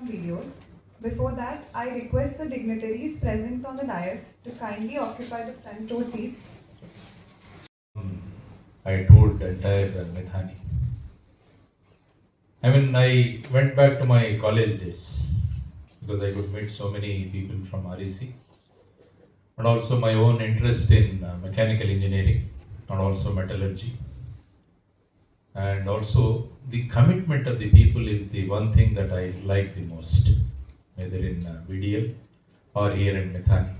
videos. Before that, I request the dignitaries present on the dais to kindly occupy the front row seats. I told the entire MIDHANI. I went back to my college days because I could meet so many people from REC, and also my own interest in mechanical engineering and also metallurgy. And also the commitment of the people is the one thing that I like the most, whether in BDL or here in MIDHANI,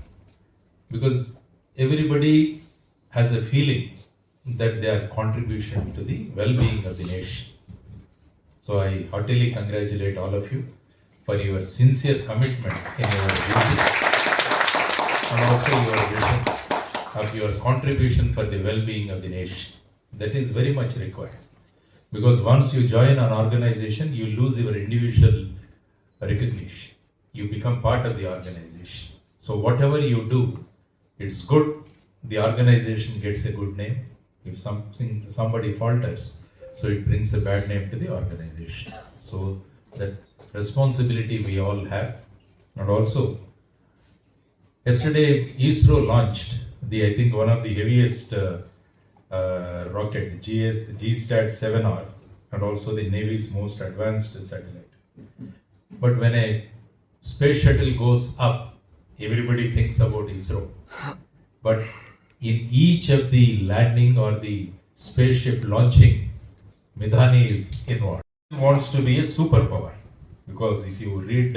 because everybody has a feeling that their contribution to the well-being of the nation. So I heartily congratulate all of you for your sincere commitment in your duties and also your vision of your contribution for the well-being of the nation. That is very much required. Because once you join an organization, you lose your individual recognition. You become part of the organization. So whatever you do, it's good. The organization gets a good name. If somebody falters, so it brings a bad name to the organization. So that responsibility we all have. And also, yesterday ISRO launched I think one of the heaviest rocket, GSAT 7R, and also the Navy's most advanced satellite. But when a space shuttle goes up, everybody thinks about ISRO. But in each of the landing or the spaceship launching, MIDHANI is involved. He wants to be a superpower, because if you read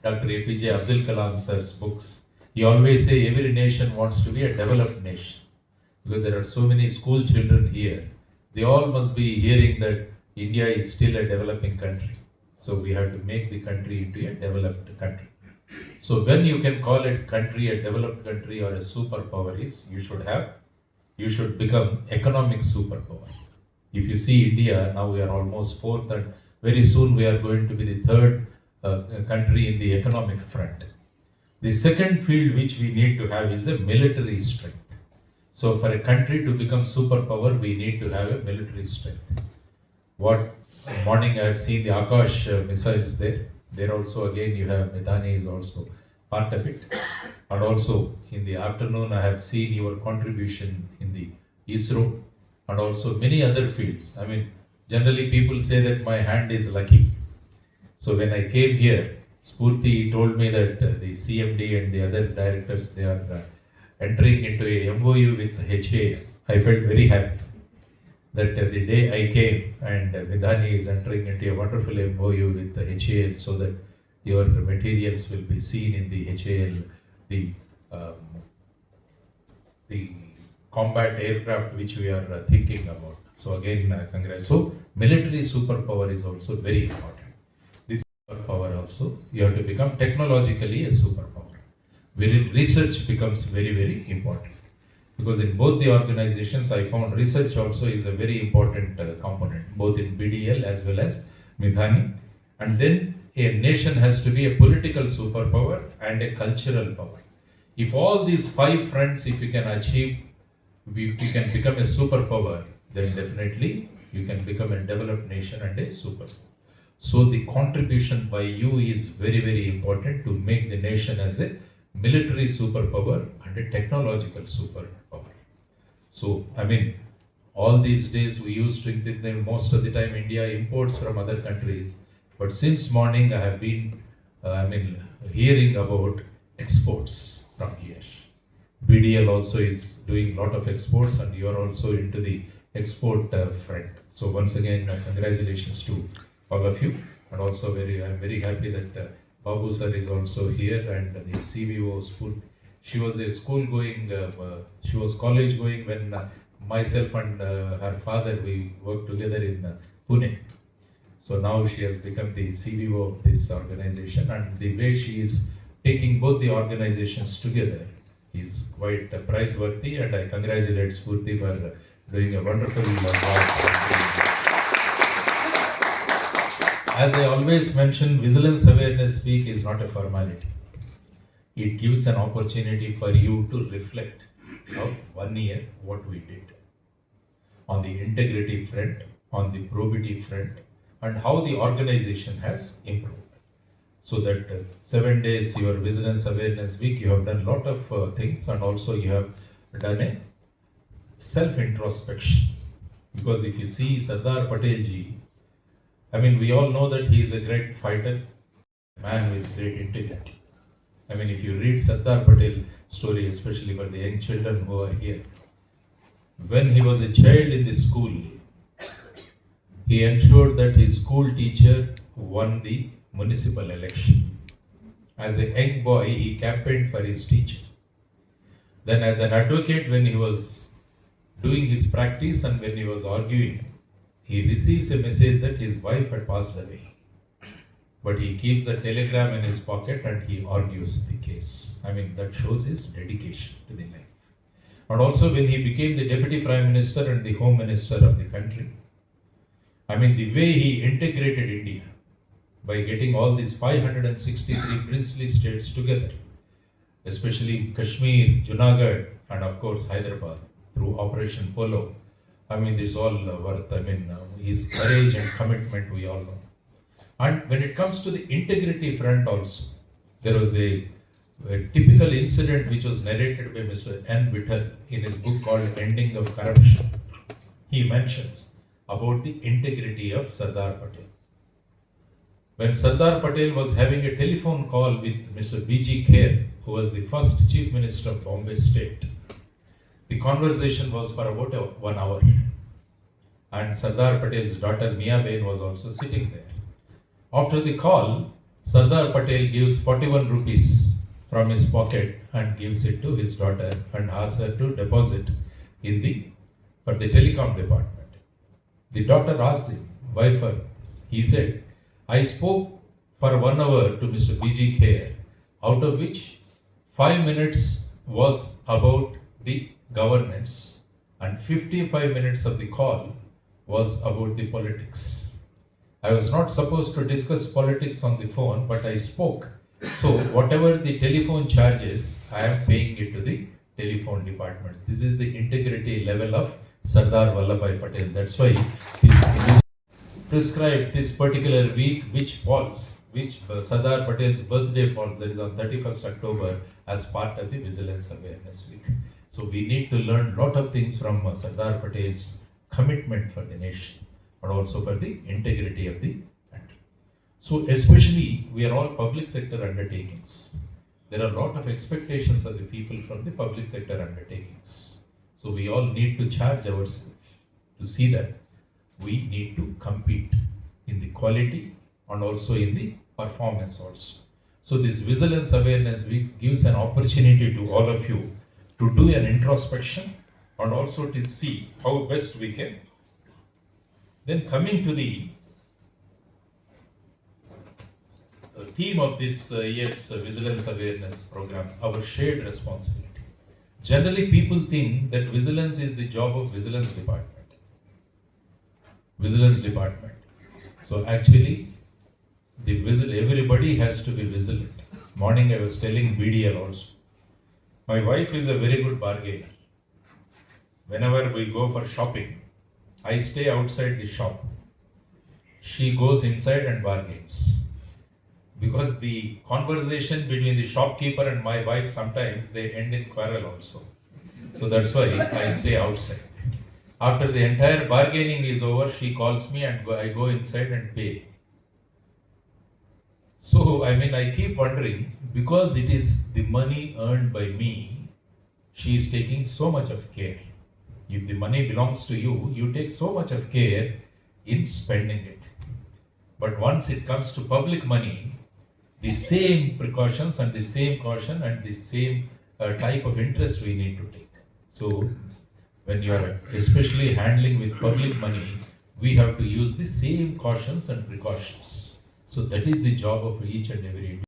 Dr. APJ Abdul Kalam sir's books, he always say every nation wants to be a developed nation. Because there are so many school children here, they all must be hearing that India is still a developing country. So we have to make the country into a developed country. So when you can call a country a developed country or a superpower is, you should become economic superpower. If you see India, now we are almost fourth, and very soon we are going to be the third country in the economic front. The second field which we need to have is a military strength. So for a country to become superpower, we need to have a military strength. What morning I have seen the Akash missiles there. There also again you have MIDHANI is also part of it. And also in the afternoon I have seen your contribution in the ISRO and also many other fields. Generally people say that my hand is lucky. So when I came here, Spurti told me that the CMD and the other directors, they are entering into a MOU with HAL. I felt very happy that the day I came and MIDHANI is entering into a wonderful MOU with the HAL, so that your materials will be seen in the HAL, the combat aircraft which we are thinking about. So again, congrats. So military superpower is also very important. The superpower also, you have to become technologically a superpower. Wherein research becomes very, very important. Because in both the organizations, I found research also is a very important component, both in BDL as well as MIDHANI. And then a nation has to be a political superpower and a cultural power. If all these five fronts, if you can achieve, we can become a superpower, then definitely you can become a developed nation and a superpower. So the contribution by you is very, very important to make the nation as a military superpower and a technological superpower. So, all these days we used to think that most of the time India imports from other countries, but since morning I have been, hearing about exports from here. BDL also is doing a lot of exports, and you are also into the export front. So once again, congratulations to all of you, and also I am very happy that Babu sir is also here, and the CVO school. She was a school going, she was college going when myself and her father, we worked together in Pune. So now she has become the CVO of this organization, and the way she is taking both the organizations together is quite praiseworthy, and I congratulate Spurti for doing a wonderful job. As I always mention, Vigilance Awareness Week is not a formality. It gives an opportunity for you to reflect of 1 year what we did on the integrity front, on the probity front, and how the organization has improved. So So that 7 days, your Vigilance Awareness Week, you have done a lot of things, and also you have done a self-introspection. Because if you see Sardar Patel ji, I mean, we all know that he is a great fighter, man with great integrity. I mean, if you read Sardar Patel story, especially for the young children who are here, when he was a child in the school, he ensured that his school teacher won the municipal election. As a young boy, he campaigned for his teacher. Then as an advocate, when he was doing his practice and when he was arguing, he receives a message that his wife had passed away. But he keeps the telegram in his pocket and he argues the case. I mean, that shows his dedication to the life. And also when he became the Deputy Prime Minister and the Home Minister of the country, I mean, the way he integrated India by getting all these 563 princely states together, especially Kashmir, Junagadh, and of course Hyderabad through Operation Polo. I mean, this all worth, his courage and commitment, we all know. And when it comes to the integrity front also, there was a typical incident which was narrated by Mr. N. Vittal in his book called Ending of Corruption. He mentions about the integrity of Sardar Patel. When Sardar Patel was having a telephone call with Mr. B.G. Kher, who was the first Chief Minister of Bombay State, the conversation was for about 1 hour. And Sardar Patel's daughter Miaben was also sitting there. After the call, Sardar Patel gives 41 rupees from his pocket and gives it to his daughter and asks her to deposit for the telecom department. The daughter asked him, why for this? He said, I spoke for 1 hour to Mr. B.G. Kher, out of which 5 minutes was about the governance and 55 minutes of the call was about the politics. I was not supposed to discuss politics on the phone, but I spoke. So whatever the telephone charges, I am paying it to the telephone departments. This is the integrity level of Sardar Vallabhbhai Patel. That's why he prescribed this particular week, which Sardar Patel's birthday falls, that is on 31st October, as part of the Vigilance Awareness Week. So we need to learn a lot of things from Sardar Patel's commitment for the nation, but also for the integrity of the country. So especially, we are all public sector undertakings. There are a lot of expectations of the people from the public sector undertakings. So we all need to charge ourselves to see that we need to compete in the quality and also in the performance also. So this Vigilance Awareness Week gives an opportunity to all of you to do an introspection and also to see how best we can. Then coming to the theme of this year's Vigilance Awareness program, our shared responsibility. Generally, people think that vigilance is the job of Vigilance Department. Vigilance Department. So actually, everybody has to be vigilant. Morning I was telling BDL also. My wife is a very good bargainer. Whenever we go for shopping, I stay outside the shop. She goes inside and bargains. Because the conversation between the shopkeeper and my wife, sometimes they end in quarrel also. So that's why I stay outside. After the entire bargaining is over, she calls me and I go inside and pay. So, I keep wondering, because it is the money earned by me, she is taking so much of care. If the money belongs to you, you take so much of care in spending it. But once it comes to public money, the same precautions and the same caution and the same type of interest we need to take. So, when you are especially handling with public money, we have to use the same cautions and precautions. So that is the job of each and every individual.